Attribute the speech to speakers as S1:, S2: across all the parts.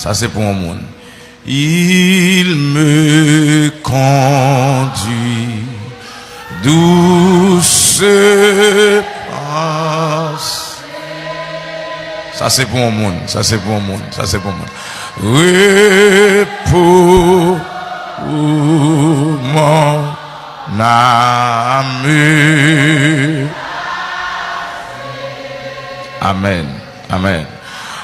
S1: Ça c'est pour un monde. Il me conduit douce passe. Ça c'est pour un monde. Ça c'est pour un monde. Ça c'est pour un monde. Repos mon âme. Amen. Amen.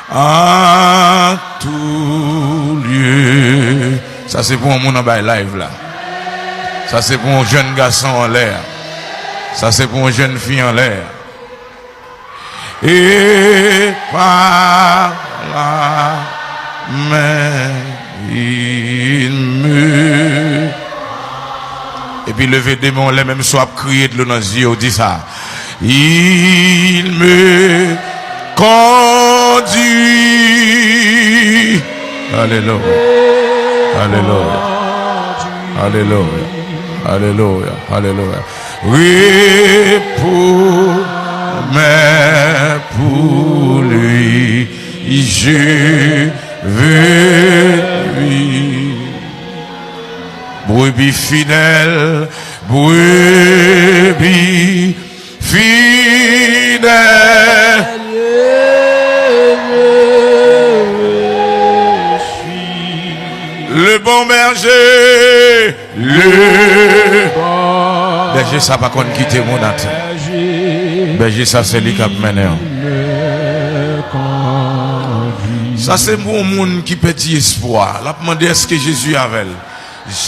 S1: En tout lieu. Ça c'est pour un monde en bas live là. Ça c'est pour un jeune garçon en l'air. Ça c'est pour une jeune fille en l'air. Et par la main il me. Et puis lever des mains les mêmes soit crier de l'eau dans les yeux, dit ça. Il me conduit. Alléluia. Alléluia. Alléluia. Alléluia. Alléluia. Oui, mais pour lui, je veux lui. Brebis fidèle, brebis fidèle. Le bon berger, le bon berger, ça va qu'on quitte mon attente. Berger, ça c'est lui qui a mené. Ça c'est pour un monde qui petit espoir. La demandé est-ce que Jésus avait.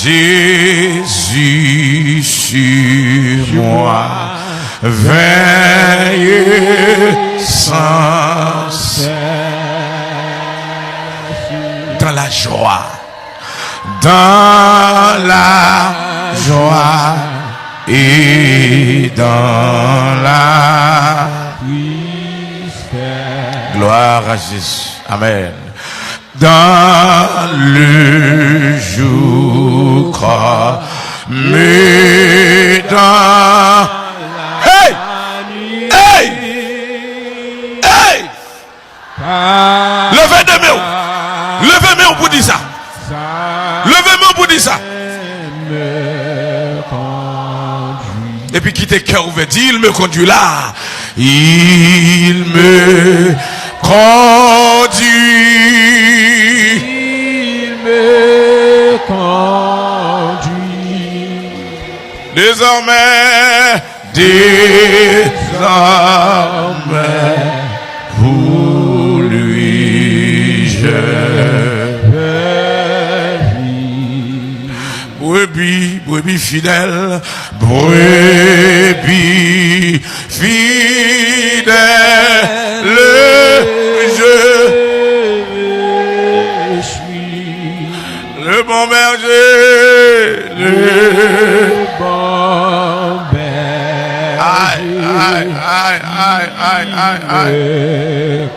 S1: Jésus sur moi, veille sans cesse. Dans la joie, dans la joie et dans la gloire à Jésus. Amen. Dans le jour, mais dans hey! Hey! Hey! Levez deux mains. Levez main pour dire ça. Levez main pour dire ça. Et puis quittez cœur ouvert. Dit, il me conduit là. Il me conduit. Il me conduit. Désormais, pour lui je brebis, brebis fidèle, brebis fidèle, je suis le bon berger, le bon berger. Aïe, aïe, aïe, aïe, aïe, aïe.